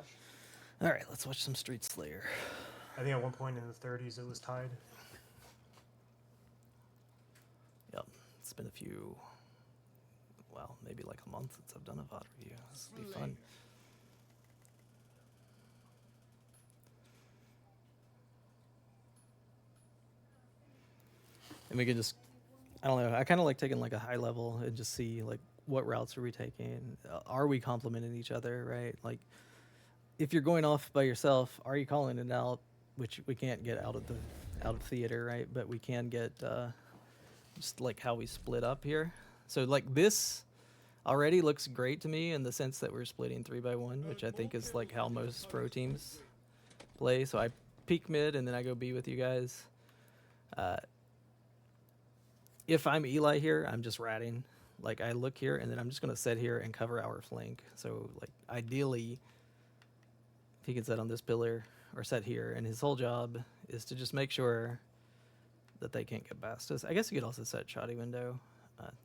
watch. All right, let's watch some Street Slayer. I think at one point in the 30s it was tied. Yep, it's been a few, well, maybe like a month since I've done a VOD review. This will be fun. And we can just, I don't know, I kind of like taking like a high level and just see like what routes are we taking? Are we complementing each other, right? Like if you're going off by yourself, are you calling it out? Which we can't get out of theater, right? But we can get just like how we split up here. So like this already looks great to me in the sense that we're splitting 3x1, which I think is like how most pro teams play. So I peek mid and then I go B with you guys. If I'm Eli here, I'm just ratting. Like I look here and then I'm just gonna set here and cover our flank. So like ideally, if he can set on this pillar or set here, and his whole job is to just make sure that they can't get past us. I guess you could also set shoddy window.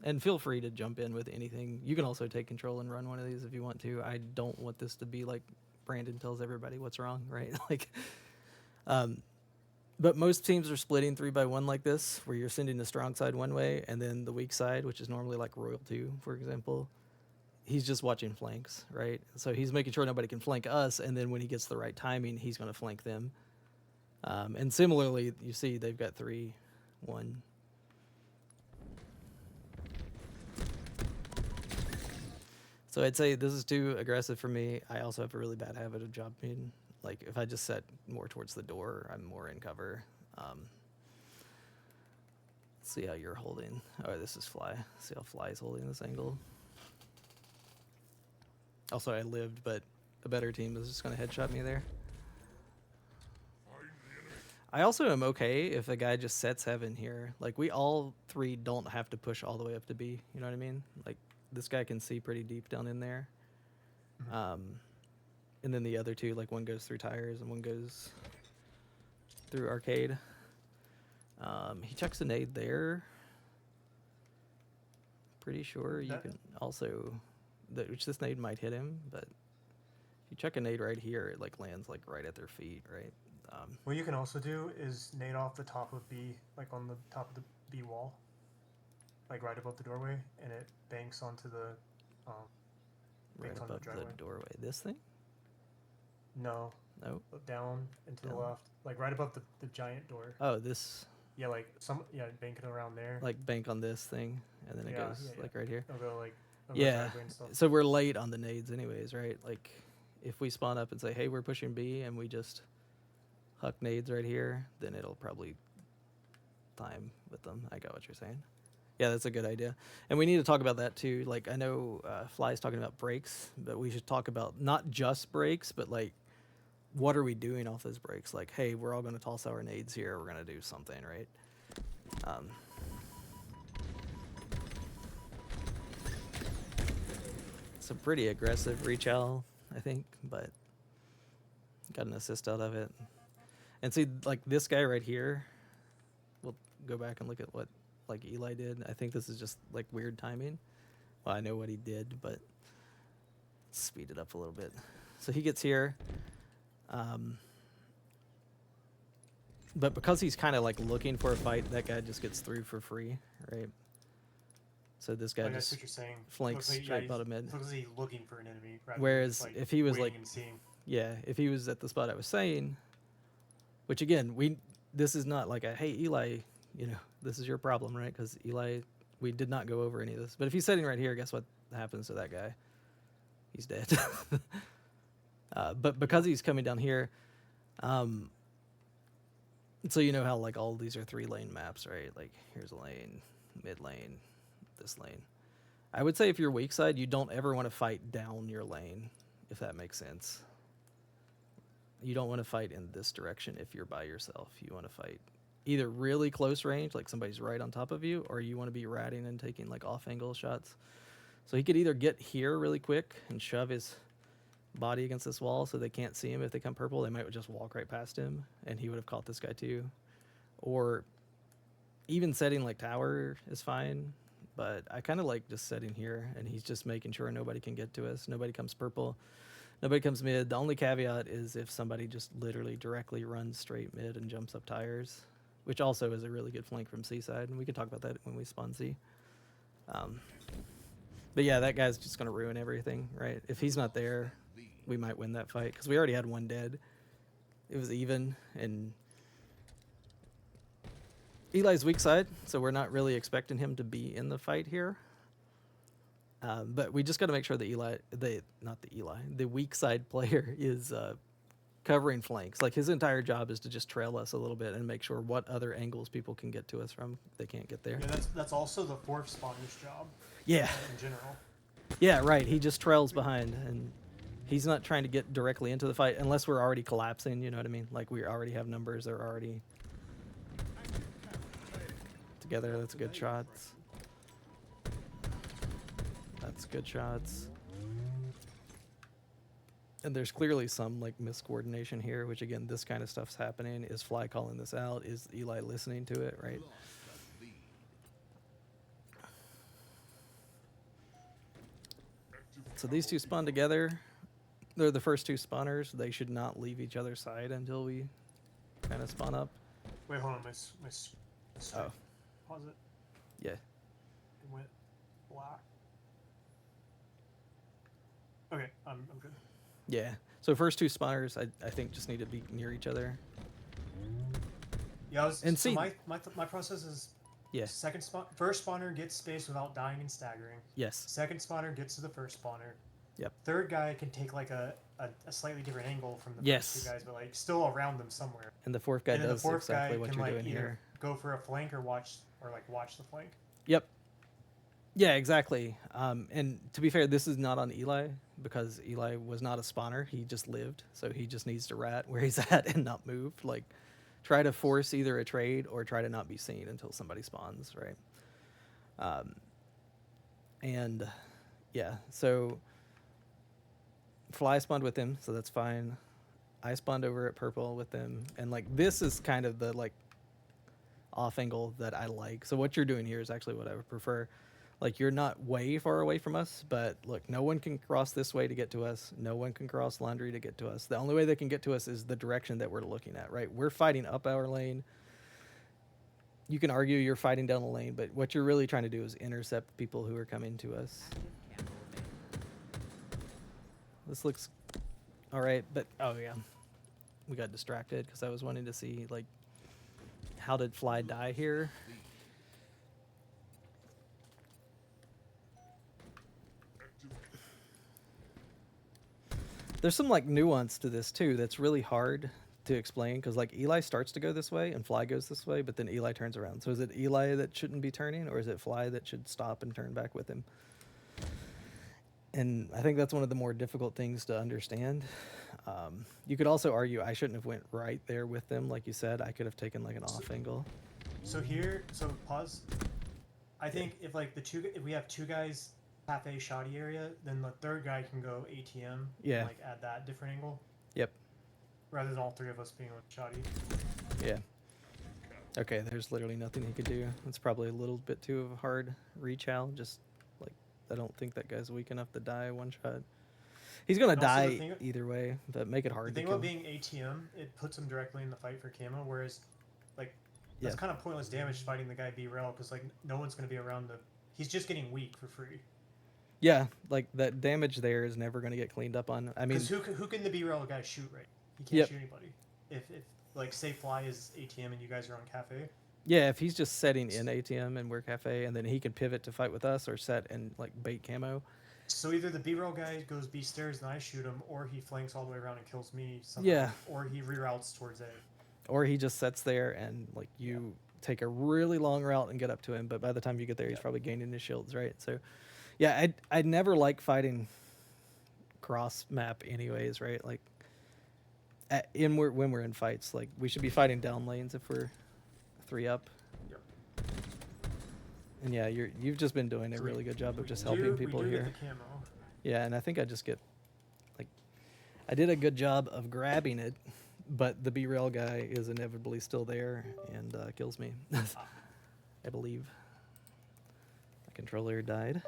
And feel free to jump in with anything. You can also take control and run one of these if you want to. I don't want this to be like Brandon tells everybody what's wrong, right? Like, but most teams are splitting 3x1 like this, where you're sending the strong side one way and then the weak side, which is normally like Royal 2, for example. He's just watching flanks, right? So he's making sure nobody can flank us, and then when he gets the right timing, he's going to flank them. And similarly, you see they've got 3-1. So I'd say this is too aggressive for me. I also have a really bad habit of jumping. Like if I just set more towards the door, I'm more in cover. Let's see how you're holding. Oh, this is Fly. See how Fly's holding this angle. Also, I lived, but a better team is just going to headshot me there. I also am okay if a guy just sets heaven here. Like we all three don't have to push all the way up to B. You know what I mean? Like this guy can see pretty deep down in there. And then the other two, like one goes through tires and one goes through arcade. He chucks a nade there. Pretty sure you can also, which this nade might hit him, but if you chuck a nade right here, it like lands like right at their feet, right? What you can also do is nade off the top of B, like on the top of the B wall, like right above the doorway, and it banks onto the right above the doorway. This thing? No. Nope. Down and to the left, like right above the giant door. Oh, this. Yeah, like banking around there. Like bank on this thing, and then it goes like right here. It'll go like yeah. So we're late on the nades, anyways, right? Like if we spawn up and say, "Hey, we're pushing B," and we just huck nades right here, then it'll probably time with them. I got what you're saying. Yeah, that's a good idea. And we need to talk about that too. Like I know Fly's talking about breaks, but we should talk about not just breaks, but like what are we doing off those breaks? Like, hey, we're all going to toss our nades here. We're going to do something, right? It's a pretty aggressive reach out, I think, but got an assist out of it. And see, like this guy right here, we'll go back and look at what like Eli did. I think this is just like weird timing. Well, I know what he did, but speed it up a little bit. So he gets here. But because he's kind of like looking for a fight, that guy just gets through for free, right? So this guy just flanks straight bottom mid. Because he's looking for an enemy. Whereas if he was like, yeah, if he was at the spot I was saying, which again, this is not like a, hey, Eli, you know, this is your problem, right? Because Eli, we did not go over any of this. But if he's sitting right here, guess what happens to that guy? He's dead. But because he's coming down here, so you know how like all these are 3-lane maps, right? Like here's a lane, mid lane, this lane. I would say if you're weak side, you don't ever want to fight down your lane, if that makes sense. You don't want to fight in this direction if you're by yourself. You want to fight either really close range, like somebody's right on top of you, or you want to be ratting and taking like off angle shots. So he could either get here really quick and shove his body against this wall so they can't see him. If they come purple, they might just walk right past him and he would have caught this guy too. Or even setting like tower is fine, but I kind of like just setting here and he's just making sure nobody can get to us. Nobody comes purple. Nobody comes mid. The only caveat is if somebody just literally directly runs straight mid and jumps up tires, which also is a really good flank from C side, and we can talk about that when we spawn C. But yeah, that guy's just going to ruin everything, right? If he's not there, we might win that fight, because we already had one dead. It was even, and Eli's weak side, so we're not really expecting him to be in the fight here. But we just got to make sure the weak side player is covering flanks. Like, his entire job is to just trail us a little bit and make sure what other angles people can get to us from. They can't get there. Yeah, that's also the fourth spawner's job. Yeah. In general. Yeah, right. He just trails behind, and he's not trying to get directly into the fight unless we're already collapsing. You know what I mean? Like, we already have numbers. They're already together. That's good shots. That's good shots. And there's clearly some like miscoordination here, which again, this kind of stuff's happening. Is Fly calling this out? Is Eli listening to it, right? So these two spawn together. They're the first two spawners. They should not leave each other's side until we kind of spawn up. Wait, hold on. My Oh. Pause it. Yeah. It went black. Okay, I'm good. Yeah. So first two spawners, I think, just need to be near each other. Yeah, and so see, my process is first spawner gets space without dying and staggering. Yes. Second spawner gets to the first spawner. Yep. Third guy can take like a slightly different angle from the yes. first two guys, but like still around them somewhere. And the fourth guy and does the fourth exactly guy what can, you're like, doing either here. Go for a flank or watch the flank. Yep. Yeah, exactly. And to be fair, this is not on Eli, because Eli was not a spawner. He just lived, so he just needs to rat where he's at and not move. Like, try to force either a trade or try to not be seen until somebody spawns, right? And yeah, so Fly spawned with him, so that's fine. I spawned over at purple with them, and like this is kind of the like off angle that I like. So what you're doing here is actually what I would prefer. Like, you're not way far away from us, but look, no one can cross this way to get to us. No one can cross laundry to get to us. The only way they can get to us is the direction that we're looking at, right? We're fighting up our lane. You can argue you're fighting down the lane, but what you're really trying to do is intercept people who are coming to us. This looks all right, but oh yeah, we got distracted because I was wanting to see, like, how did Fly die here? There's some like nuance to this too that's really hard to explain, because like Eli starts to go this way and Fly goes this way, but then Eli turns around. So is it Eli that shouldn't be turning, or is it Fly that should stop and turn back with him? And I think that's one of the more difficult things to understand. You could also argue I shouldn't have went right there with them, like you said. I could have taken like an off angle. So pause. I think if we have two guys cafe shoddy area, then the third guy can go ATM. Yeah. And, like, add that different angle. Yep. Rather than all three of us being on shoddy. Yeah. Okay, there's literally nothing he could do. It's probably a little bit too of a hard rechow. Just like, I don't think that guy's weak enough to die one shot. He's gonna die either way, but make it hard. The thing about being ATM, it puts him directly in the fight for camo, whereas like that's kind of pointless damage fighting the guy B-Rail, because like no one's gonna be around he's just getting weak for free. Yeah, like that damage there is never gonna get cleaned up on. I mean, who can the B-Rail guy shoot, right? He can't shoot anybody. If like say Fly is ATM and you guys are on cafe. Yeah, if he's just setting in ATM and we're cafe, and then he can pivot to fight with us or set and like bait camo. So either the B-roll guy goes B stairs and I shoot him, or he flanks all the way around and kills me somehow. Yeah. Or he reroutes towards A. Or he just sets there and like you take a really long route and get up to him, but by the time you get there, he's probably gaining his shields, right? So, yeah, I'd never like fighting cross map anyways, right? Like, when we're in fights, like we should be fighting down lanes if we're 3 up. And yeah, you've just been doing a really good job of just helping people here. Get the camo. Yeah, and I think I just get, like, I did a good job of grabbing it, but the B-Rail guy is inevitably still there and kills me. I believe. My controller died.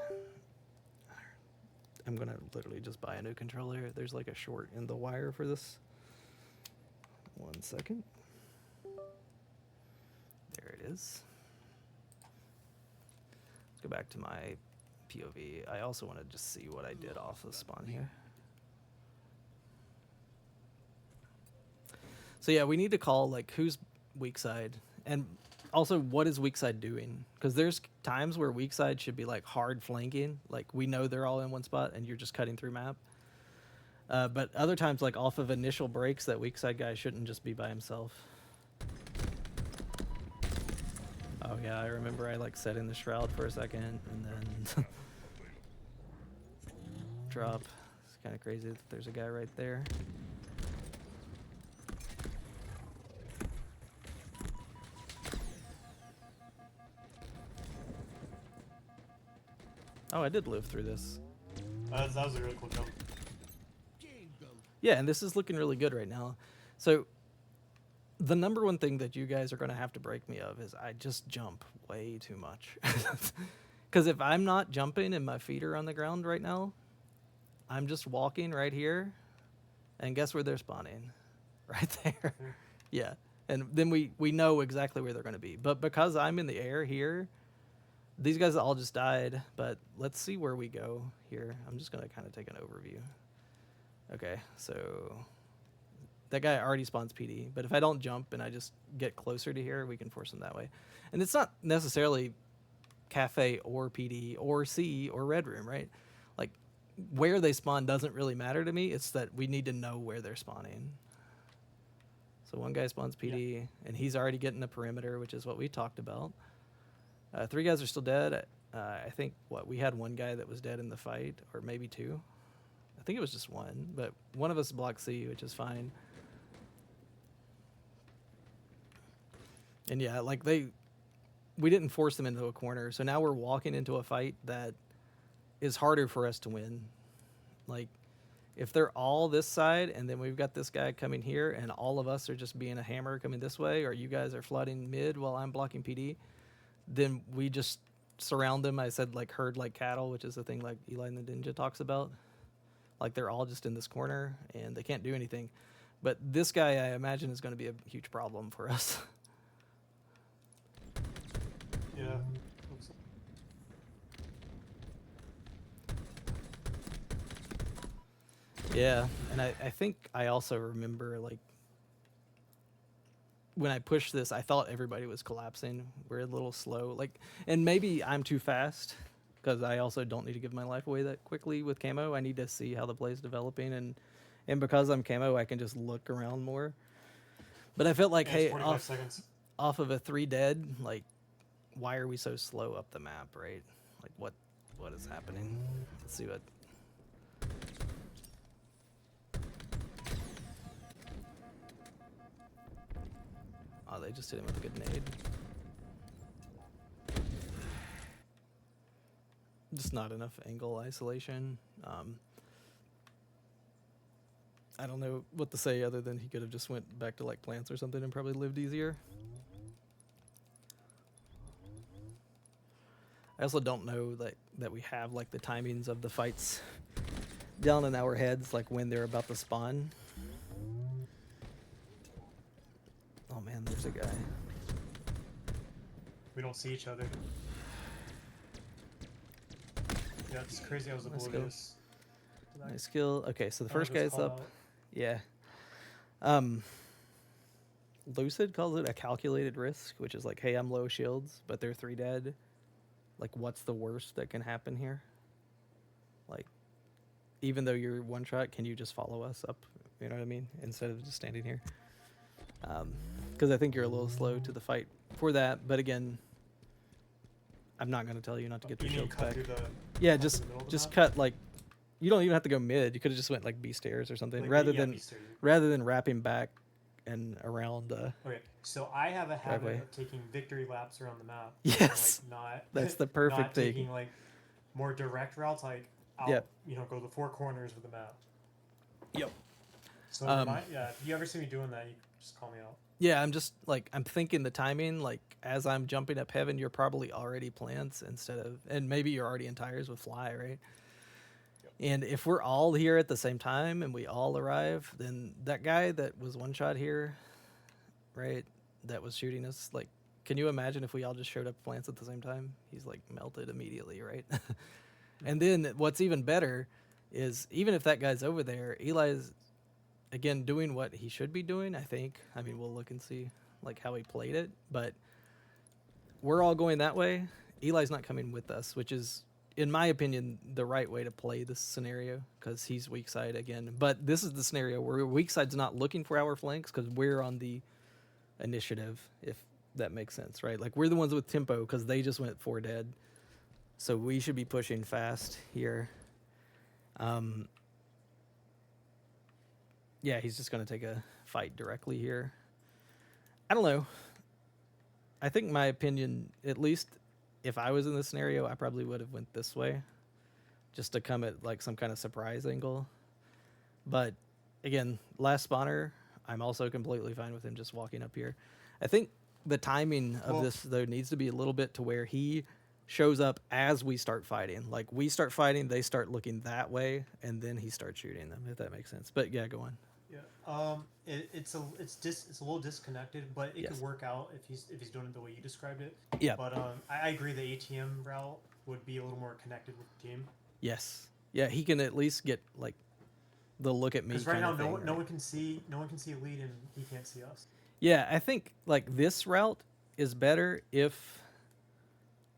I'm gonna literally just buy a new controller. There's like a short in the wire for this. 1 second. There it is. Let's go back to my POV. I also want to just see what I did off the spawn here. So yeah, we need to call like who's weak side, and also what is weak side doing? Because there's times where weak side should be like hard flanking, like we know they're all in one spot and you're just cutting through map. But other times, like off of initial breaks, that weak side guy shouldn't just be by himself. Oh yeah, I remember I like set in the shroud for a second and then drop. It's kind of crazy that there's a guy right there. Oh, I did live through this. That was a really cool jump. Yeah, and this is looking really good right now. So the number one thing that you guys are going to have to break me of is I just jump way too much. Because if I'm not jumping and my feet are on the ground right now, I'm just walking right here, and guess where they're spawning? Right there. Yeah, and then we know exactly where they're going to be. But because I'm in the air here, these guys all just died. But let's see where we go here. I'm just going to kind of take an overview. Okay, so that guy already spawns PD, but if I don't jump and I just get closer to here, we can force him that way. And it's not necessarily cafe or PD or C or red room, right? Like where they spawn doesn't really matter to me. It's that we need to know where they're spawning. So one guy spawns PD, and he's already getting the perimeter, which is what we talked about. 3 guys are still dead. I think, we had 1 guy that was dead in the fight, or maybe 2. I think it was just 1, but one of us blocked C, which is fine. And yeah, like we didn't force them into a corner, so now we're walking into a fight that is harder for us to win. Like, if they're all this side, and then we've got this guy coming here, and all of us are just being a hammer coming this way, or you guys are flooding mid while I'm blocking PD, then we just surround them. I said, like, herd like cattle, which is the thing like Eli and the Ninja talks about. Like, they're all just in this corner, and they can't do anything. But this guy, I imagine, is going to be a huge problem for us. Yeah. Yeah, and I think I also remember, like, when I pushed this, I thought everybody was collapsing. We're a little slow. Like, and maybe I'm too fast, because I also don't need to give my life away that quickly with camo. I need to see how the play is developing, and because I'm camo, I can just look around more. But I felt like, Yeah, hey, 45 seconds. off of a 3 dead, like, why are we so slow up the map, right? Like, what is happening? Let's see what... Oh, they just hit him with a good nade. Just not enough angle isolation. I don't know what to say other than he could have just went back to like plants or something and probably lived easier. I also don't know that we have like the timings of the fights down in our heads, like when they're about to spawn. Oh man, there's a guy. We don't see each other. Yeah, it's crazy. I was Nice oblivious. Nice skill. Okay, so the first Just guy's call up. out. Yeah. Lucid calls it a calculated risk, which is like, hey, I'm low shields, but they're 3 dead. Like, what's the worst that can happen here? Like, even though you're 1 shot, can you just follow us up? You know what I mean? Instead of just standing here. Because I think you're a little slow to the fight for that. But again, I'm not going to tell you not to get your shields back. Yeah, just cut, like, you don't even have to go mid. You could have just went like B stairs or something, Like, rather yeah, than B-stairs. rather than wrapping back and around. Okay, so I have a habit driveway. of taking victory laps around the map. Yes, And, like, not that's the perfect not thing. taking like more direct routes. Like I'll Yep. go the 4 corners of the map. Yep. So yeah, if you ever see me doing that, you just call me out. Yeah, I'm just like, I'm thinking the timing, like as I'm jumping up heaven, you're probably already plants instead of, and maybe you're already in tires with fly, right? Yep. And if we're all here at the same time and we all arrive, then that guy that was one shot here, right, that was shooting us, like, can you imagine if we all just showed up plants at the same time? He's like melted immediately, right? And then what's even better is even if that guy's over there, Eli's again doing what he should be doing, I think. I mean, we'll look and see like how he played it, but we're all going that way. Eli's not coming with us, which is, in my opinion, the right way to play this scenario because he's weak side again. But this is the scenario where weak side's not looking for our flanks because we're on the initiative, if that makes sense, right? Like we're the ones with tempo because they just went 4 dead. So we should be pushing fast here. Yeah, he's just going to take a fight directly here. I don't know. I think my opinion, at least if I was in this scenario, I probably would have went this way just to come at like some kind of surprise angle. But again, last spawner, I'm also completely fine with him just walking up here. I think the timing of this, though, needs to be a little bit to where he shows up as we start fighting. Like we start fighting, they start looking that way, and then he starts shooting them, if that makes sense. But yeah, go on. Yeah. It's a little disconnected, but it could work out if he's doing it the way you described it. Yeah. But I agree the ATM route would be a little more connected with the team. Yes. Yeah, he can at least get like the look at me. Because right now no one can see lead and he can't see us. Yeah, I think like this route is better if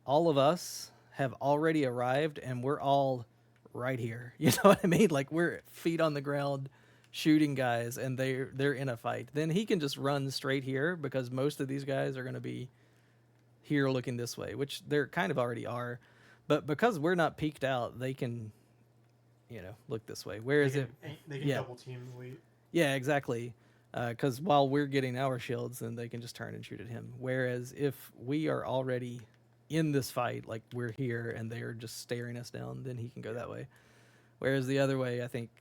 all of us have already arrived and we're all right here. You know what I mean? Like we're feet on the ground shooting guys and they're in a fight. Then he can just run straight here because most of these guys are going to be here looking this way, which they're kind of already are. But because we're not peeked out, they can, you know, look this way. Whereas they can double team elite. Yeah, exactly. Because while we're getting our shields, then they can just turn and shoot at him. Whereas if we are already in this fight, like we're here and they're just staring us down, then he can go that way. Whereas the other way, I think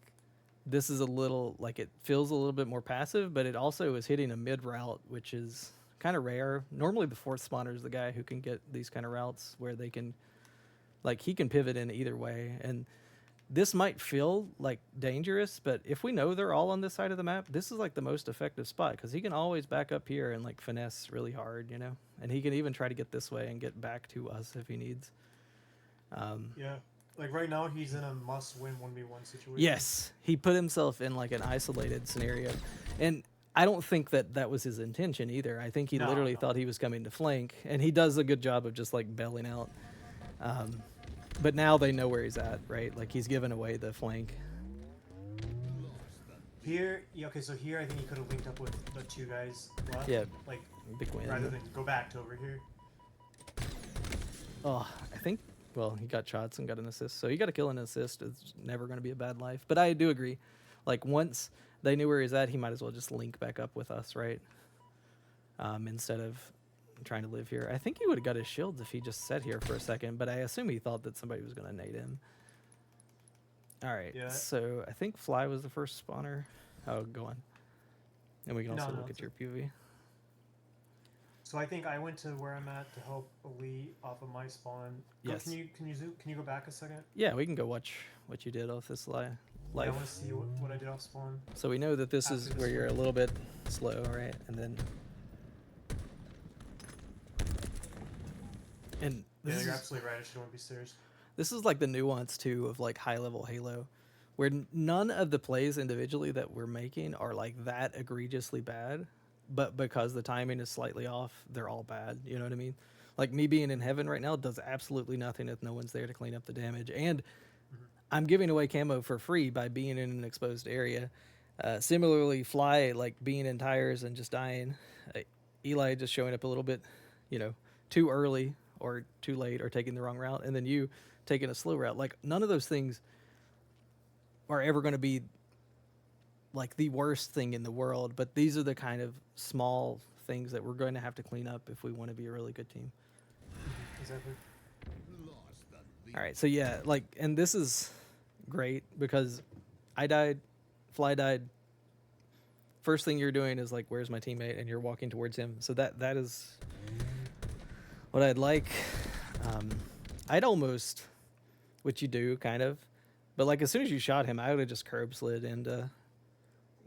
this is a little, like it feels a little bit more passive, but it also is hitting a mid route, which is kind of rare. Normally the fourth spawner is the guy who can get these kind of routes where they can, like he can pivot in either way. And this might feel like dangerous, but if we know they're all on this side of the map, this is like the most effective spot because he can always back up here and like finesse really hard, you know? And he can even try to get this way and get back to us if he needs. Yeah. Like right now he's in a must-win 1v1 situation. Yes. He put himself in like an isolated scenario. And I don't think that that was his intention either. I think he literally thought he was coming to flank. And he does a good job of just like bailing out. But now they know where he's at, right? Like he's given away the flank. Here, yeah, okay, so here I think he could have linked up with the 2 guys left. Yeah, like big win. Rather than go back to over here. Oh, I think, well, he got shots and got an assist. So he got a kill and an assist. It's never going to be a bad life. But I do agree. Like once they knew where he's at, he might as well just link back up with us, right? Instead of trying to live here. I think he would have got his shields if he just sat here for a second, but I assume he thought that somebody was going to nade him. All right, so I think Fly was the first spawner. Oh, go on. And we can also look at your POV. So I think I went to where I'm at to help Elite off of my spawn. Yes. Can you go back a second? Yeah, we can go watch what you did off this live. Yeah, I want to see what I did off spawn. So we know that this is where you're a little bit slow, right? And then yeah, you're absolutely right. I shouldn't be serious. This is like the nuance too of like high level Halo, where none of the plays individually that we're making are like that egregiously bad, but because the timing is slightly off, they're all bad. You know what I mean? Like me being in heaven right now does absolutely nothing if no one's there to clean up the damage, and I'm giving away camo for free by being in an exposed area. Similarly, Fly, like being in tires and just dying. Eli just showing up a little bit, you know, too early or too late or taking the wrong route, and then you taking a slow route. Like none of those things are ever going to be like the worst thing in the world, but these are the kind of small things that we're going to have to clean up if we want to be a really good team. Exactly. All right, so yeah, like, and this is great because I died, Fly died. First thing you're doing is like, where's my teammate? And you're walking towards him. So that is what I'd like. I'd almost, which you do kind of, But like as soon as you shot him, I would have just curb slid into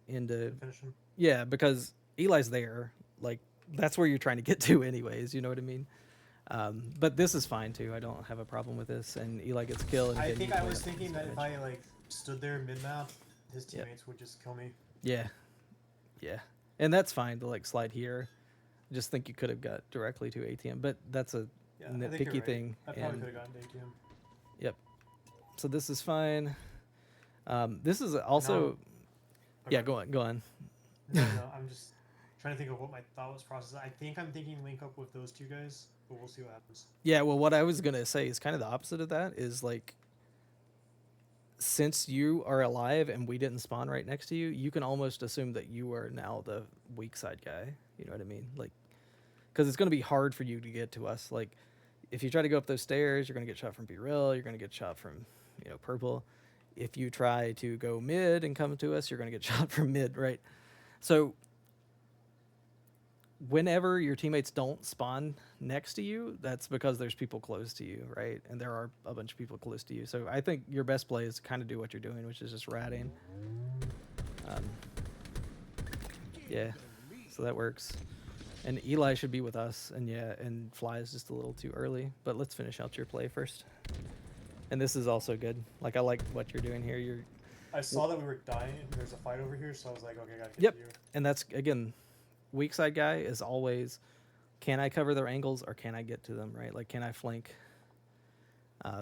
Finish him. yeah, because Eli's there. Like that's where you're trying to get to anyways. You know what I mean? But this is fine too. I don't have a problem with this. And Eli gets killed. And I again, think you I play was up thinking that if damage. I like stood there mid map, his Yep. teammates would just kill me. Yeah, yeah, and that's fine to like slide here. Just think you could have got directly to ATM, but that's a Yeah, I think you're nitpicky right. thing. I probably And could have gotten to ATM. yep. So this is fine. This is also yeah. Okay. Go on. Go on. No, I'm just trying to think of what my thought was process. I think I'm thinking link up with those two guys, but we'll see what happens. Yeah. Well, what I was gonna say is kind of the opposite of that. Is like since you are alive and we didn't spawn right next to you, you can almost assume that you are now the weak side guy. You know what I mean? Like, because it's going to be hard for you to get to us. Like, if you try to go up those stairs, you're going to get shot from B-Rail. You're going to get shot from, purple. If you try to go mid and come to us, you're going to get shot from mid, right? So whenever your teammates don't spawn next to you, that's because there's people close to you, right? And there are a bunch of people close to you. So I think your best play is to kind of do what you're doing, which is just ratting. Yeah, so that works. And Eli should be with us, and yeah, and Fly is just a little too early. But let's finish out your play first. And this is also good. Like I like what you're doing here. I saw that we were dying. There's a fight over here, so I was like, okay, I gotta get Yep. to you. And that's again, weak side guy is always, can I cover their angles or can I get to them, right? Like, can I flank?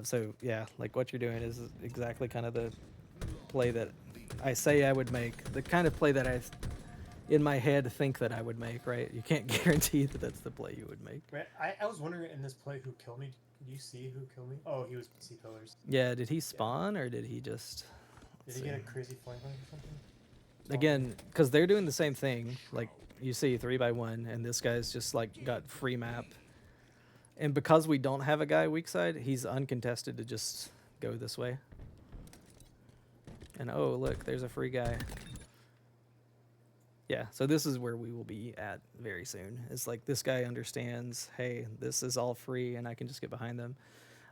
So yeah, like what you're doing is exactly kind of the play that I say I would make. The kind of play that I, in my head, think that I would make, right? You can't guarantee that that's the play you would make. Right. I was wondering in this play who killed me. Did you see who killed me? Oh, he was PC pillars. Yeah, did he spawn or did he just... Did he get a crazy flank or something? Again, because they're doing the same thing. Like, you see 3x1, and this guy's just, like, got free map. And because we don't have a guy weak side, he's uncontested to just go this way. And, oh, look, there's a free guy. Yeah, so this is where we will be at very soon. It's like this guy understands, hey, this is all free, and I can just get behind them.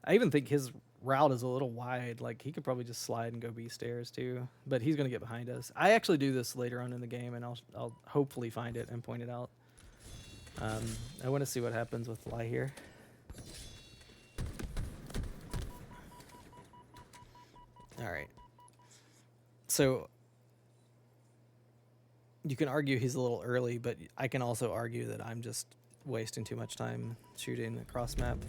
I even think his route is a little wide. Like, he could probably just slide and go B stairs, too. But he's going to get behind us. I actually do this later on in the game, and I'll hopefully find it and point it out. I want to see what happens with Fly here. All right. So you can argue he's a little early, but I can also argue that I'm just wasting too much time shooting across map.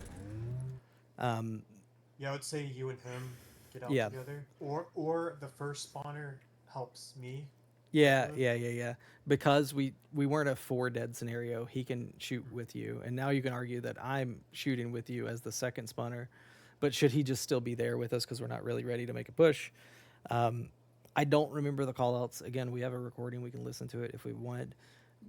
Yeah, I would say you and him get out Yeah. together, or the first spawner helps me. Yeah. Because we weren't a 4 dead scenario, he can shoot with you, and now you can argue that I'm shooting with you as the second spawner. But should he just still be there with us because we're not really ready to make a push? I don't remember the callouts. Again, we have a recording. We can listen to it if we want.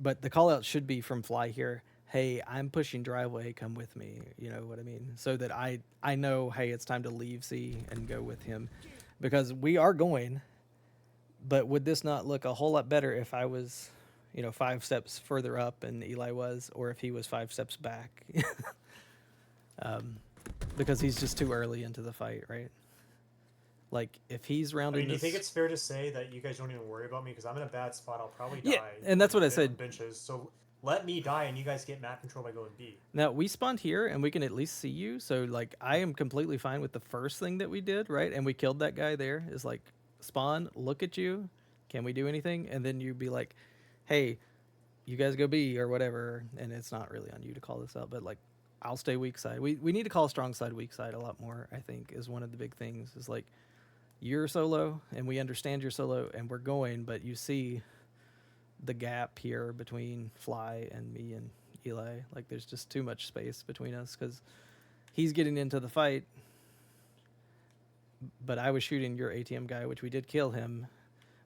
But the callout should be from Fly here. Hey, I'm pushing driveway. Come with me. You know what I mean? So that I know, hey, it's time to leave C and go with him. Because we are going. But would this not look a whole lot better if I was, 5 steps further up and Eli was, or if he was 5 steps back? Because he's just too early into the fight, right? Like, if he's I rounding mean, do you this... think it's fair to say that you guys don't even worry about me because I'm in a bad spot? I'll probably die. Yeah, and that's what I on said. Benches, so let me die and you guys get map control by going B. Now, we spawned here, and we can at least see you, so, like, I am completely fine with the first thing that we did, right? And we killed that guy there, is like, spawn, look at you, can we do anything? And then you'd be like, hey, you guys go B, or whatever, and it's not really on you to call this out, but, like, I'll stay weak side. We need to call strong side, weak side a lot more, I think, is one of the big things, is like, you're solo, and we understand you're solo, and we're going, but you see the gap here between Fly and me and Eli. Like, there's just too much space between us, because he's getting into the fight, but I was shooting your ATM guy, which we did kill him.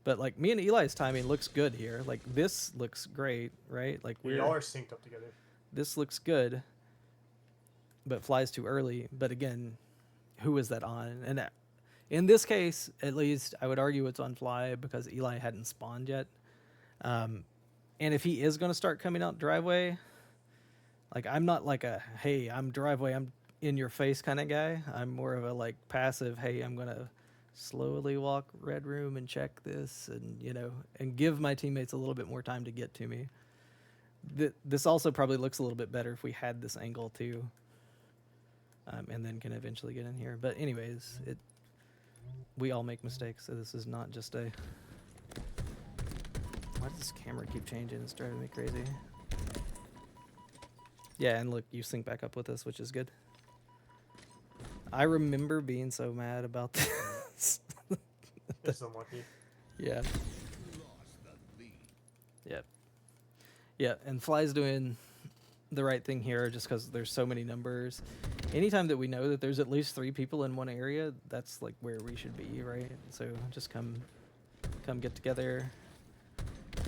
But, like, me and Eli's timing looks good here. Like, this looks great, right? Like, We all are synced up together. this looks good, but Fly's too early. But again, who is that on? And in this case, at least, I would argue it's on Fly because Eli hadn't spawned yet. And if he is going to start coming out driveway, like, I'm not like a, hey, I'm driveway, I'm in your face kind of guy. I'm more of a, like, passive, hey, I'm going to slowly walk red room and check this, and and give my teammates a little bit more time to get to me. This also probably looks a little bit better if we had this angle too, and then can eventually get in here. But anyways, we all make mistakes, so this is not just a. Why does this camera keep changing? It's driving me crazy. Yeah, and look, you sync back up with us, which is good. I remember being so mad about this. It's unlucky. Yeah. Yep. Yeah, and Fly's doing the right thing here just because there's so many numbers. Anytime that we know that there's at least 3 people in one area, that's like where we should be, right? So just come get together.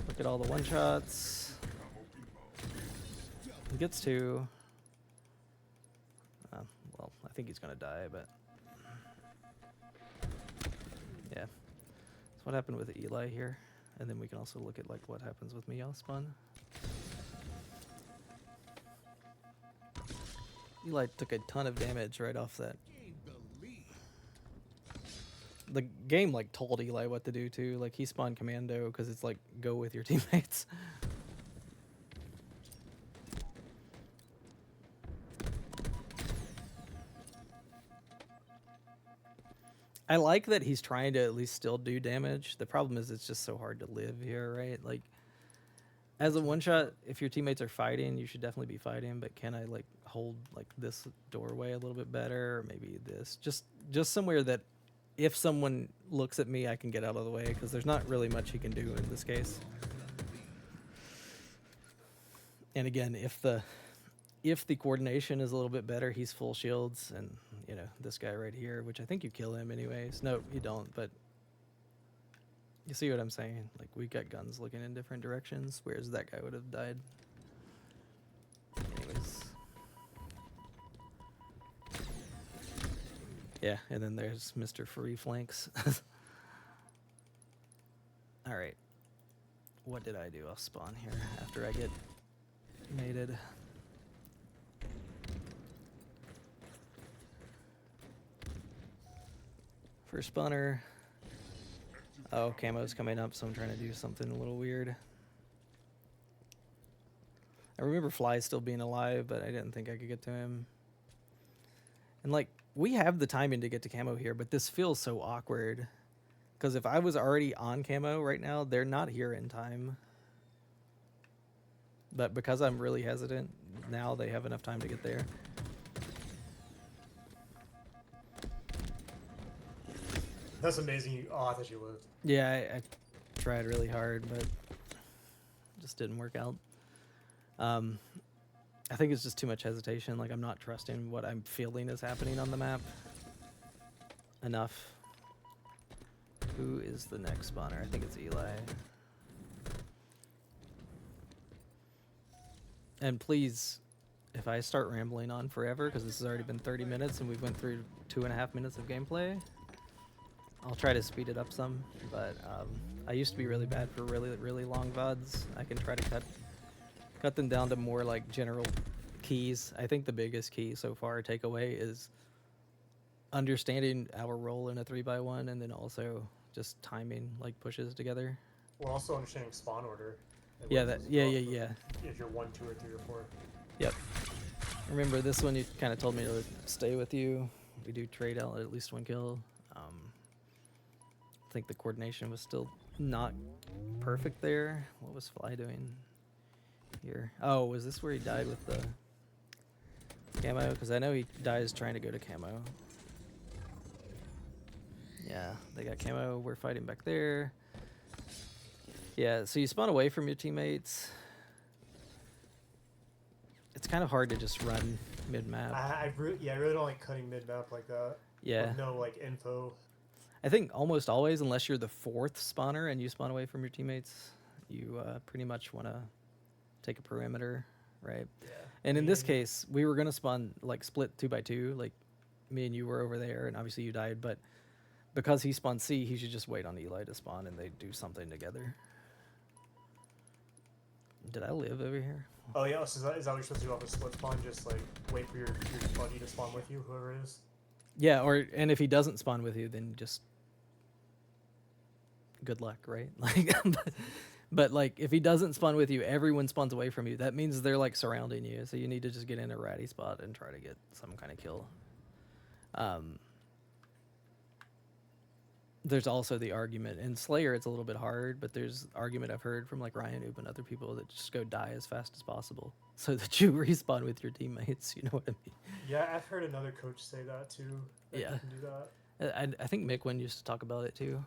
Look at all the one-shots. He gets 2. Well, I think he's going to die, but... Yeah. That's what happened with Eli here. And then we can also look at like what happens with me off spawn. Eli took a ton of damage right off that. The game like told Eli what to do too. Like he spawned commando because it's like go with your teammates. I like that he's trying to at least still do damage. The problem is it's just so hard to live here, right? Like as a one shot, if your teammates are fighting, you should definitely be fighting, but can I like hold like this doorway a little bit better, or maybe this? Just somewhere that if someone looks at me, I can get out of the way, because there's not really much he can do in this case. And again, if the coordination is a little bit better, he's full shields, and this guy right here, which I think you kill him anyways. No, you don't, but you see what I'm saying? Like we got guns looking in different directions, whereas that guy would have died. Anyways. Yeah, and then there's Mr. Free Flanks. Alright. What did I do? I'll spawn here after I get mated. First spawner. Oh, camo's coming up, so I'm trying to do something a little weird. I remember Fly still being alive, but I didn't think I could get to him. And like, we have the timing to get to camo here, but this feels so awkward. Because if I was already on camo right now, they're not here in time. But because I'm really hesitant, now they have enough time to get there. That's amazing. I thought you lived. Yeah, I tried really hard, but just didn't work out. I think it's just too much hesitation. Like, I'm not trusting what I'm feeling is happening on the map enough. Who is the next spawner? I think it's Eli. And please, if I start rambling on forever, because this has already been 30 minutes and we went through 2.5 minutes of gameplay, I'll try to speed it up some. But I used to be really bad for really, really long VODs. I can try to cut them down to more like general keys. I think the biggest key so far, takeaway, is understanding our role in a 3x1, and then also just timing like pushes together. Well, also understanding spawn order. Yeah, yeah. If you're 1, 2, or 3, or 4. Yep. Remember this one? You kind of told me to stay with you. We do trade out at least 1 kill. I think the coordination was still not perfect there. What was Fly doing here? Oh, was this where he died with the camo? Because I know he dies trying to go to camo. Yeah, they got camo. We're fighting back there. Yeah, so you spawn away from your teammates. It's kind of hard to just run mid-map. I really don't like cutting mid-map like that. Yeah. With no like info. I think almost always, unless you're the 4th spawner and you spawn away from your teammates, you pretty much want to take a perimeter, right? Yeah. And in this case, we were going to spawn, like, split 2x2, like, me and you were over there, and obviously you died, but because he spawned C, he should just wait on Eli to spawn, and they do something together. Did I live over here? Oh, yeah, so is that what you're supposed to do off a split spawn? Just, like, wait for your buddy to spawn with you, whoever it is? Yeah, and if he doesn't spawn with you, then just good luck, right? Like, but like if he doesn't spawn with you, everyone spawns away from you. That means they're like surrounding you. So you need to just get in a ratty spot and try to get some kind of kill. There's also the argument in Slayer. It's a little bit hard, but there's argument I've heard from like Ryan Oob and other people that just go die as fast as possible so that you respawn with your teammates. You know what I mean? Yeah, I've heard another coach say that too. That Yeah. you can do that. I think Mikwin used to talk about it too.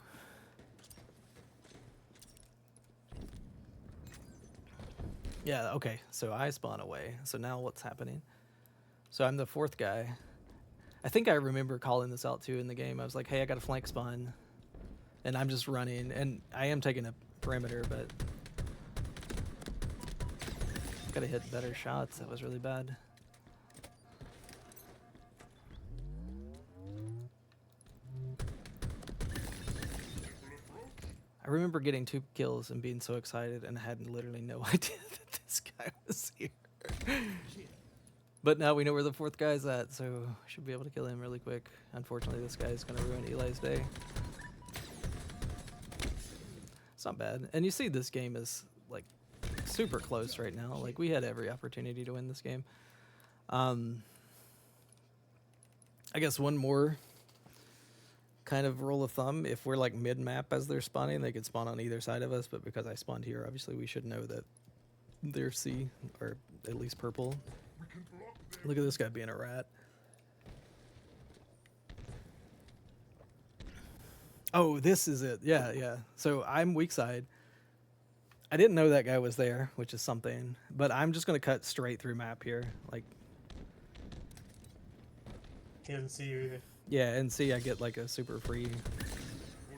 Yeah, okay, so I spawn away. So now what's happening? So I'm the fourth guy. I think I remember calling this out too in the game. I was like, hey, I got a flank spawn. And I'm just running. And I am taking a perimeter, but... gotta hit better shots. That was really bad. I remember getting 2 kills and being so excited and I had literally no idea that this guy was here. But now we know where the 4th guy's at, so should be able to kill him really quick. Unfortunately, this guy is going to ruin Eli's day. It's not bad. And you see this game is like super close right now. Like we had every opportunity to win this game. I guess one more kind of rule of thumb, if we're like mid-map as they're spawning, they could spawn on either side of us, but because I spawned here, obviously we should know that they're C, or at least purple. Look at this guy being a rat. Oh, this is it. Yeah, yeah. So I'm weak side. I didn't know that guy was there, which is something, but I'm just going to cut straight through map here. Like, He doesn't see you either. yeah, and see, I get like a super free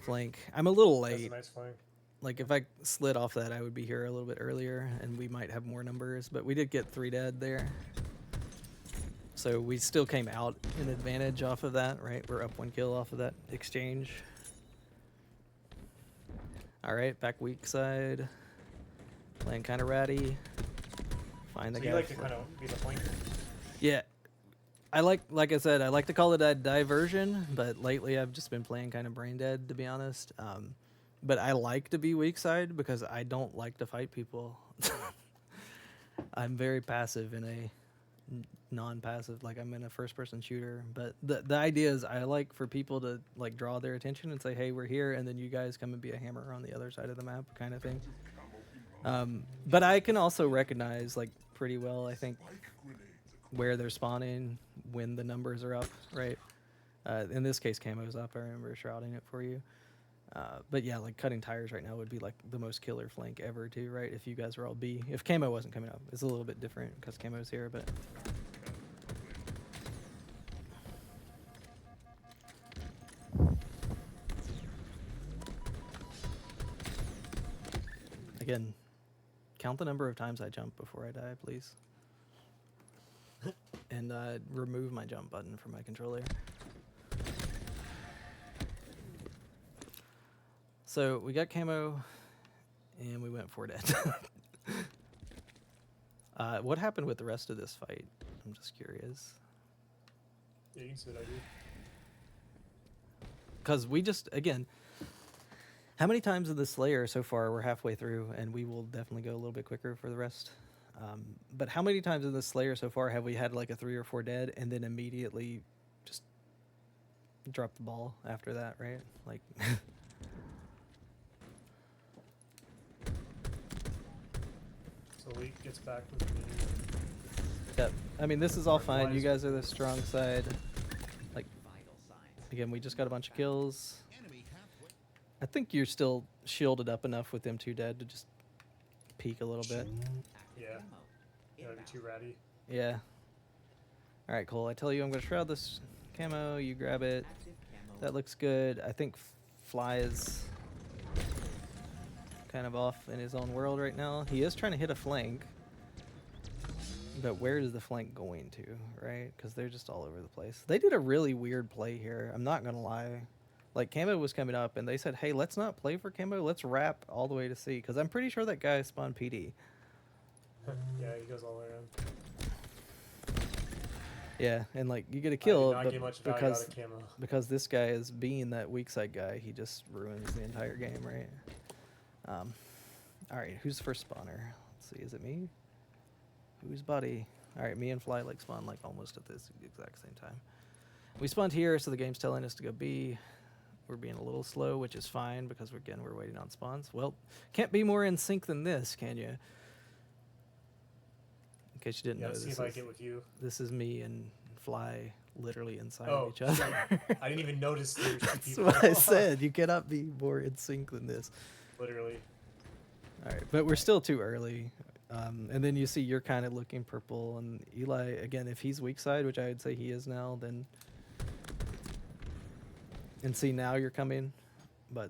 flank. I'm a little That's late. a nice flank. Like if I slid off that, I would be here a little bit earlier and we might have more numbers, but we did get 3 dead there. So we still came out in advantage off of that, right? We're up 1 kill off of that exchange. All right, back weak side. Playing kind of ratty. Find the So guy. you like to kind of be the flanker. Yeah. I like I said, I like to call it a diversion, but lately I've just been playing kind of brain dead, to be honest. But I like to be weak side because I don't like to fight people. I'm very passive in a non-passive, like I'm in a first-person shooter. But the idea is I like for people to like draw their attention and say, hey, we're here, and then you guys come and be a hammer on the other side of the map kind of thing. But I can also recognize like pretty well, I think, where they're spawning when the numbers are up, right? In this case, camo's up. I remember shrouding it for you. But yeah, like cutting tires right now would be like the most killer flank ever too, right? If you guys were all B. If camo wasn't coming up, it's a little bit different because camo's here, but... Again, count the number of times I jump before I die, please. And remove my jump button from my controller. So we got camo, and we went 4 dead. What happened with the rest of this fight? I'm just curious. Yeah, you can see what I do. Because we just, again, how many times in the Slayer so far? We're halfway through, and we will definitely go a little bit quicker for the rest. But how many times in the Slayer so far have we had like a 3 or 4 dead, and then immediately just drop the ball after that, right? Like... So Leak gets back with me. Yep. I mean, this is all fine. You guys are the strong side. Like, again, we just got a bunch of kills. I think you're still shielded up enough with them 2 dead to just peek a little bit. Yeah. Yeah, that'd be too ratty. Yeah. All right, cool. I tell you, I'm going to shroud this camo. You grab it. That looks good. I think Fly is kind of off in his own world right now. He is trying to hit a flank. But where is the flank going to, right? Because they're just all over the place. They did a really weird play here. I'm not going to lie. Like, camo was coming up, and they said, hey, let's not play for camo. Let's wrap all the way to C. Because I'm pretty sure that guy spawned PD. Yeah, he goes all the way around. Yeah, and like you get a I did kill, not but get much value out of camo. because this guy is being that weak side guy, he just ruins the entire game, right? All right, who's the first spawner? Let's see, is it me? Who's buddy? All right, me and Fly like spawn like almost at this exact same time. We spawned here, so the game's telling us to go B. We're being a little slow, which is fine because we're waiting on spawns. Well, can't be more in sync than this, can you? In case you didn't know, Let's see if I get with you. this is me and Fly literally inside Oh, of each other. I didn't even notice there were two That's people. what I said. You cannot be more in sync than this. Literally. All right, but we're still too early. And then you see you're kind of looking purple, and Eli, again, if he's weak side, which I would say he is now, then... And see, now you're coming, but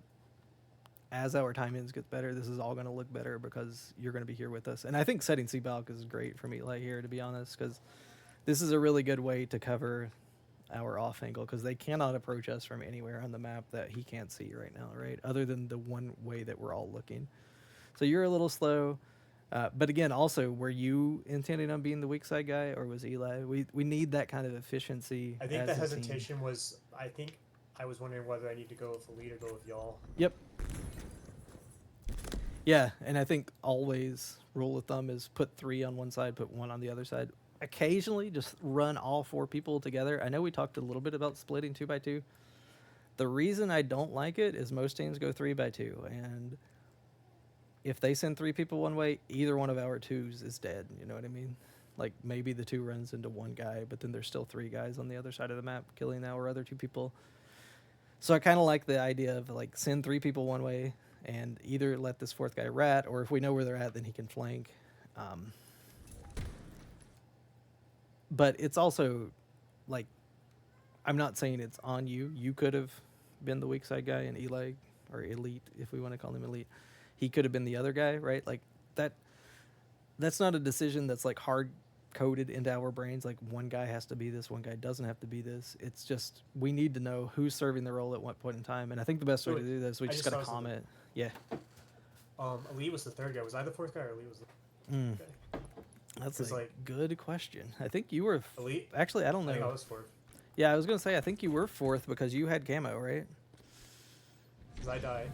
as our timings get better, this is all going to look better because you're going to be here with us. And I think setting C-Balk is great from Eli here, to be honest, because this is a really good way to cover our off angle, because they cannot approach us from anywhere on the map that he can't see right now, right? Other than the one way that we're all looking. So you're a little slow. But again, also, were you intending on being the weak side guy, or was Eli? We need that kind of efficiency. I think as the a team. hesitation was, I was wondering whether I need to go with the lead or go with y'all. Yep. Yeah, and I think always rule of thumb is put 3 on one side, put 1 on the other side. Occasionally, just run all 4 people together. I know we talked a little bit about splitting 2x2. The reason I don't like it is most teams go 3x2, and if they send 3 people one way, either one of our 2s is dead. You know what I mean? Like maybe the 2 runs into 1 guy, but then there's still 3 guys on the other side of the map killing our other 2 people. So I kind of like the idea of like send 3 people one way and either let this 4th guy rat, or if we know where they're at, then he can flank. But it's also like, I'm not saying it's on you. You could have been the weak side guy, and Eli, or Elite, if we want to call him Elite, he could have been the other guy, right? Like that's not a decision that's like hard coded into our brains. Like one guy has to be this, one guy doesn't have to be this. It's just we need to know who's serving the role at what point in time. And I think the best way to do that is we just got to comment. Yeah. Elite was the 3rd guy. Was I the 4th guy, or Elite was the guy? That's a good question. I think you were Elite. Actually, I don't know. I think I was 4th. Yeah, I was gonna say I think you were 4th because you had camo, right? Because I died.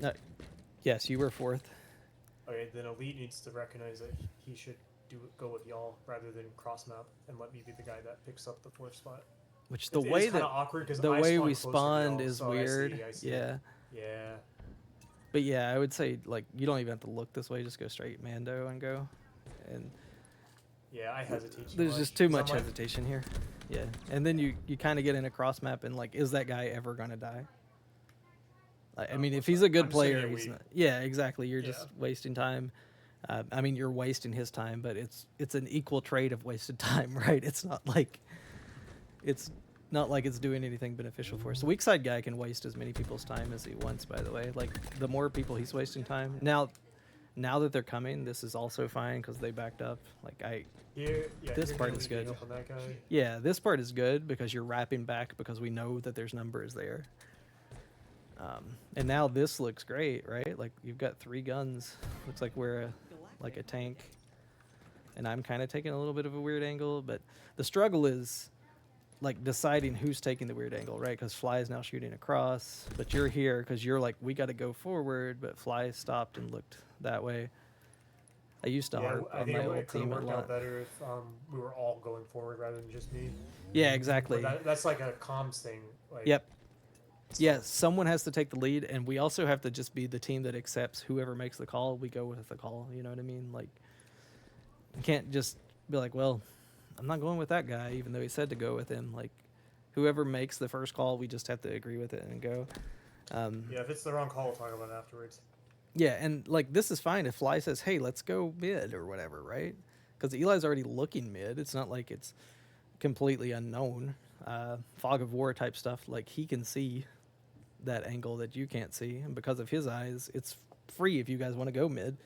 No. Yes, you were 4th. Okay, then Elite needs to recognize that he should go with y'all rather than cross map and let me be the guy that picks up the 4th spot. Which the way that awkward the way we spawned is weird. I see. Yeah. Yeah. But yeah, I would say like you don't even have to look this way. Just go straight Mando and go. And yeah, I hesitate. There's just too much hesitation here. Yeah, and then you kind of get in a cross map and like, is that guy ever gonna die? I mean, if he's a good player, he's not. Yeah, exactly. You're just wasting time. I mean, you're wasting his time, but it's an equal trade of wasted time, right? It's not like it's doing anything beneficial for us. The weak side guy can waste as many people's time as he wants, by the way. Like the more people he's wasting time. Now that they're coming, this is also fine because they backed up. Like this part is good. Yeah, this part is good because you're wrapping back because we know that there's numbers there. And now this looks great, right? Like you've got 3 guns. Looks like we're like a tank. And I'm kind of taking a little bit of a weird angle, but the struggle is like deciding who's taking the weird angle, right? Because Fly is now shooting across, but you're here because you're like, we got to go forward, but Fly stopped and looked that way. I used to harp on my old team a lot. Out better if we were all going forward rather than just me. Yeah, exactly. That's like a comms thing. Like, yep. Yeah, someone has to take the lead, and we also have to just be the team that accepts whoever makes the call. We go with the call. You know what I mean? Like, you can't just be like, well, I'm not going with that guy, even though he said to go with him. Like, whoever makes the first call, we just have to agree with it and go. Yeah, if it's the wrong call, we'll talk about it afterwards. Yeah, and like this is fine if Fly says, hey, let's go mid or whatever, right? Because Eli's already looking mid. It's not like it's completely unknown. Fog of War type stuff, like he can see that angle that you can't see, and because of his eyes, it's free if you guys want to go mid.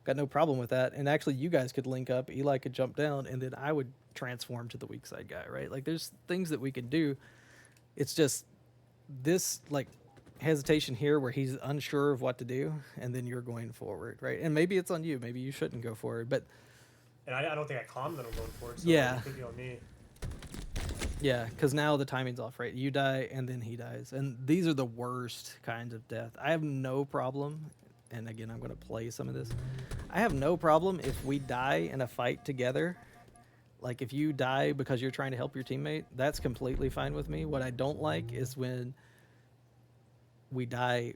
Got no problem with that. And actually, you guys could link up. Eli could jump down, and then I would transform to the weak side guy, right? Like, there's things that we can do. It's just this, like, hesitation here where he's unsure of what to do, and then you're going forward, right? And maybe it's on you. Maybe you shouldn't go forward. But And I don't think I calmed them going for it, so Yeah. it could be on me. Yeah, because now the timing's off, right? You die, and then he dies. And these are the worst kinds of death. I have no problem, and again, I'm going to play some of this. I have no problem if we die in a fight together. Like, if you die because you're trying to help your teammate, that's completely fine with me. What I don't like is when we die,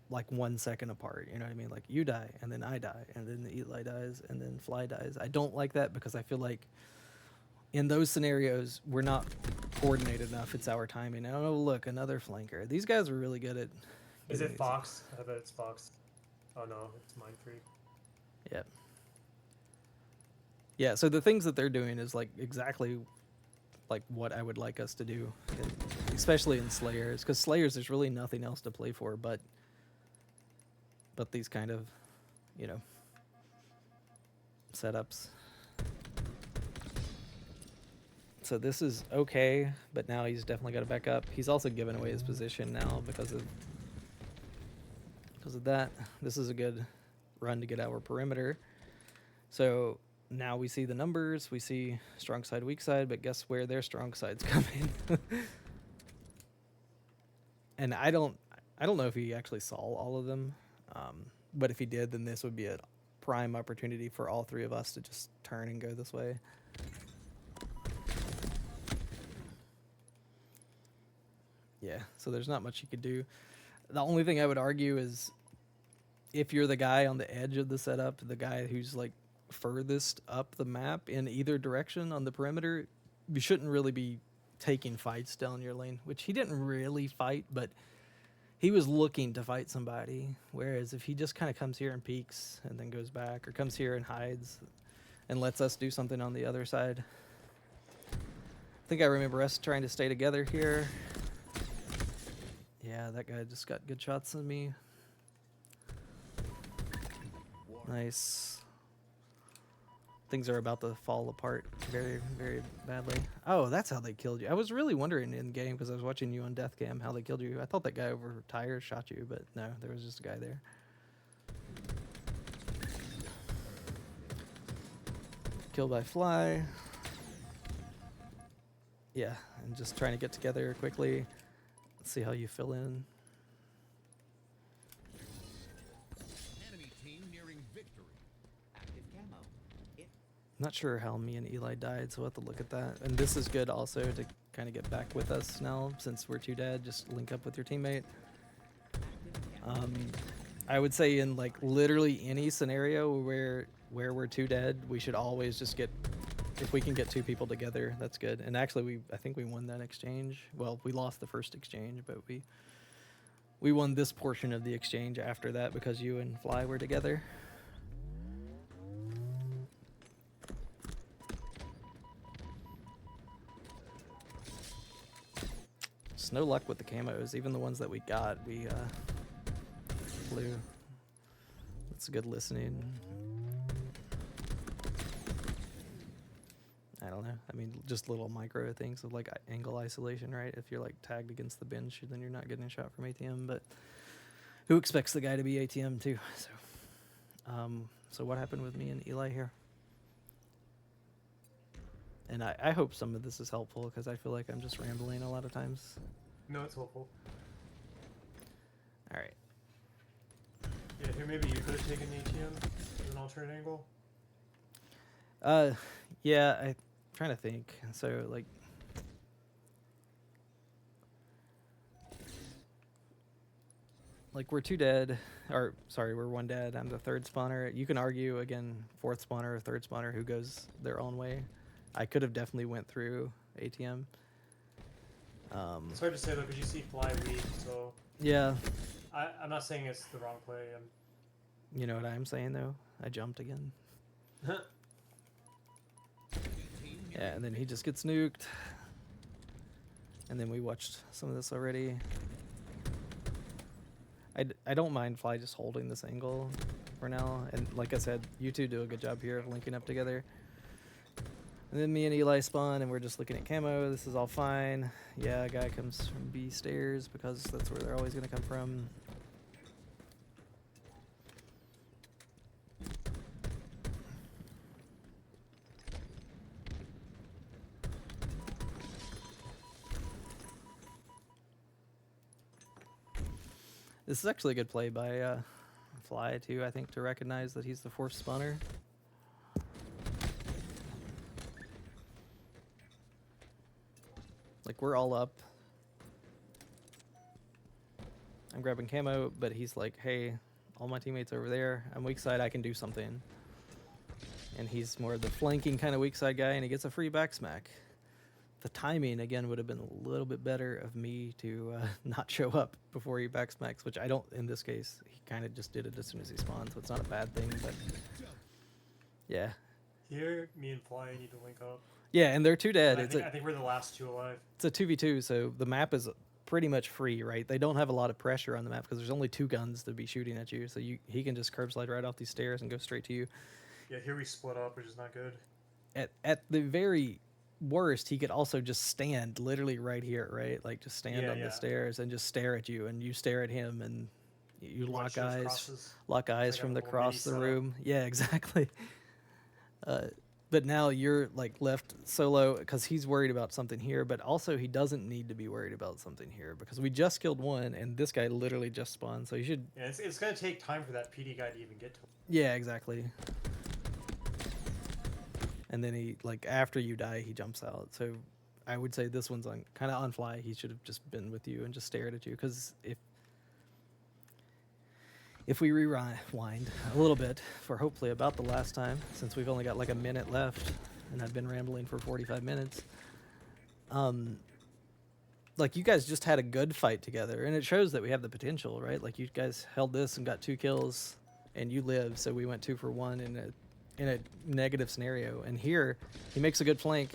like, 1 second apart. You know what I mean? Like, you die, and then I die, and then Eli dies, and then Fly dies. I don't like that because I feel like in those scenarios, we're not coordinated enough. It's our timing. Oh, look, another flanker. These guys are really good at... Is getting it these- Fox? I bet it's Fox. Oh no, it's Mind Freak. Yep. Yeah, so the things that they're doing is, like, exactly, like, what I would like us to do, especially in Slayers. Because Slayers, there's really nothing else to play for but these kind of, you know, setups. So this is okay, but now he's definitely got to back up. He's also given away his position now because of that. This is a good run to get our perimeter. So now we see the numbers. We see strong side, weak side, but guess where their strong side's coming? And I don't know if he actually saw all of them, but if he did, then this would be a prime opportunity for all three of us to just turn and go this way. Yeah, so there's not much you could do. The only thing I would argue is if you're the guy on the edge of the setup, the guy who's like furthest up the map in either direction on the perimeter, you shouldn't really be taking fights down your lane, which he didn't really fight, but he was looking to fight somebody. Whereas if he just kind of comes here and peeks and then goes back, or comes here and hides and lets us do something on the other side. I think I remember us trying to stay together here. Yeah, that guy just got good shots on me. Nice. Things are about to fall apart very, very badly. Oh, that's how they killed you. I was really wondering in game because I was watching you on death cam how they killed you. I thought that guy over tires shot you, but no, there was just a guy there. Killed by Fly. Yeah, and just trying to get together quickly. Let's see how you fill in. Enemy team nearing victory. Active camo. Not sure how me and Eli died, so we'll have to look at that. And this is good also to kind of get back with us now, since we're two dead. Just link up with your teammate. I would say in like literally any scenario where we're two dead, we should always just get, if we can get two people together, that's good. And actually, I think we won that exchange. Well, we lost the first exchange, but we won this portion of the exchange after that because you and Fly were together. Just no luck with the camos. Even the ones that we got, we blew. That's good listening. I don't know. I mean, just little micro things of like angle isolation, right? If you're like tagged against the bench, then you're not getting a shot from ATM. But who expects the guy to be ATM too? So what happened with me and Eli here? And I hope some of this is helpful because I feel like I'm just rambling a lot of times. No, it's helpful. All right. Yeah, here maybe you could have taken ATM as an alternate angle. Yeah, I'm trying to think. So like, we're two dead, or sorry, we're one dead. I'm the third spawner. You can argue again, fourth spawner or third spawner who goes their own way. I could have definitely went through ATM. It's hard to say though because you see Fly weak, so Yeah. I'm not saying it's the wrong play. You know what I'm saying though? I jumped again. Yeah, and then he just gets nuked. And then we watched some of this already. I don't mind Fly just holding this angle for now. And like I said, you two do a good job here of linking up together. And then me and Eli spawn, and we're just looking at camo. This is all fine. Yeah, a guy comes from B stairs because that's where they're always going to come from. This is actually a good play by Fly too, I think, to recognize that he's the fourth spawner. Like, we're all up. I'm grabbing camo, but he's like, hey, all my teammates over there. I'm weak side, I can do something. And he's more the flanking kind of weak side guy, and he gets a free back smack. The timing, again, would have been a little bit better of me to not show up before he back smacks, which I don't in this case. He kind of just did it as soon as he spawned, so it's not a bad thing, but yeah. Here, me and Fly need to link up. Yeah, and they're two dead. I think we're the last two alive. It's a 2v2, so the map is pretty much free, right? They don't have a lot of pressure on the map because there's only 2 guns to be shooting at you, so he can just curb slide right off these stairs and go straight to you. Yeah, here we split up, which is not good. At the very worst, he could also just stand literally right here, right? Like, just stand on the stairs and just stare at you, and you stare at him, and you lock eyes Like from a the little cross the mini room. Yeah, exactly. But now you're like left solo because he's worried about something here, but also he doesn't need to be worried about something here because we just killed one and this guy literally just spawned, so you should. Yeah, it's gonna take time for that PD guy to even get to him. Yeah, exactly. And then he, like, after you die, he jumps out. So I would say this one's on kind of on Fly. He should have just been with you and just stared at you, because if we rewind a little bit for hopefully about the last time, since we've only got like a minute left and I've been rambling for 45 minutes, like, you guys just had a good fight together, and it shows that we have the potential, right? Like, you guys held this and got 2 kills and you lived, so we went 2 for 1 in a negative scenario. And here he makes a good flank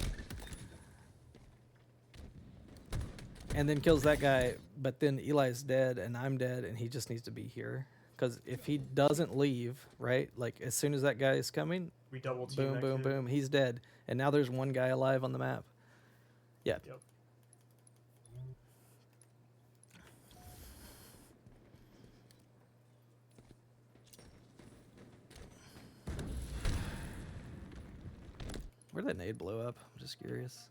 and then kills that guy, but then Eli's dead and I'm dead, and he just needs to be here. Because if he doesn't leave, right, like, as soon as that guy is coming, We double team boom, that boom, kid. boom, he's dead. And now there's one guy alive on the map. Yeah. Yep. Where'd that nade blow up? I'm just curious.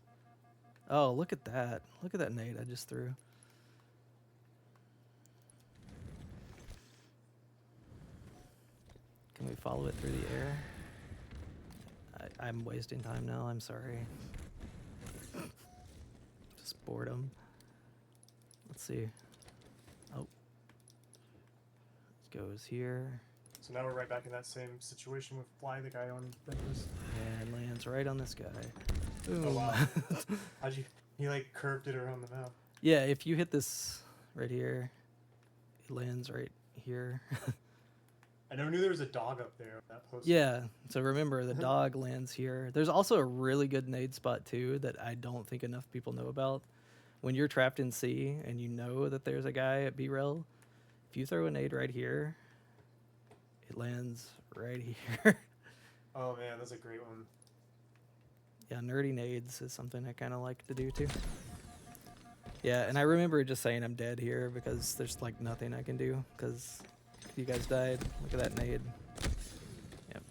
Oh, look at that. Look at that nade I just threw. Can we follow it through the air? I'm wasting time now. I'm sorry. Just boredom. Let's see. Oh. It goes here. So now we're right back in that same situation with Fly, the guy on Ventus. And lands right on this guy. Boom. Oh wow. How'd you? He like curved it around the map. Yeah, if you hit this right here, it lands right here. I never knew there was a dog up there on that post. Yeah, so remember, the dog lands here. There's also a really good nade spot too that I don't think enough people know about. When you're trapped in C and you know that there's a guy at B-Rel, if you throw a nade right here, it lands right here. Oh man, that's a great one. Yeah, nerdy nades is something I kind of like to do too. Yeah, and I remember just saying I'm dead here because there's like nothing I can do because you guys died. Look at that nade. Yep.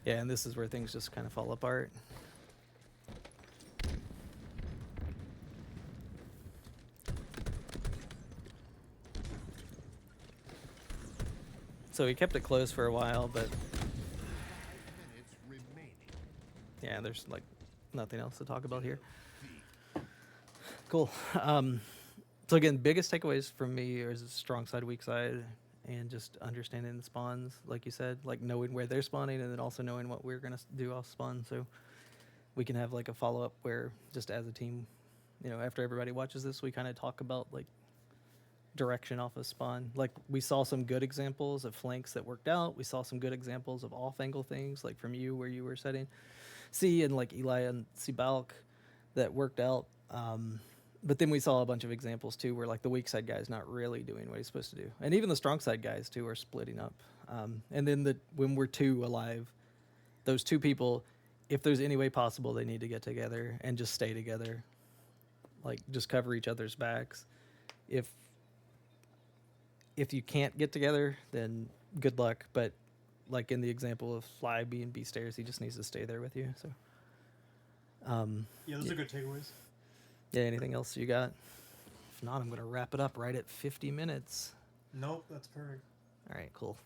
Yeah, and this is where things just kind of fall apart. So we kept it close for a while, but 5 minutes remaining. yeah, there's like nothing else to talk about here. Cool. So again, biggest takeaways from me is strong side, weak side, and just understanding the spawns, like you said, like knowing where they're spawning, and then also knowing what we're gonna do off spawn, so we can have like a follow up where just as a team, you know, after everybody watches this, we kind of talk about like direction off of spawn. Like, we saw some good examples of flanks that worked out. We saw some good examples of off angle things, like from you where you were setting C and like Eli and C Balk that worked out. But then we saw a bunch of examples too where like the weak side guy's not really doing what he's supposed to do, and even the strong side guys too are splitting up. And then when we're 2 alive, those 2 people, if there's any way possible, they need to get together and just stay together, like just cover each other's backs. If you can't get together, then good luck. But like in the example of Fly being B stairs, he just needs to stay there with you. So Yeah, those are good takeaways. yeah, anything else you got? If not, I'm going to wrap it up right at 50 minutes. Nope, that's perfect. All right, cool.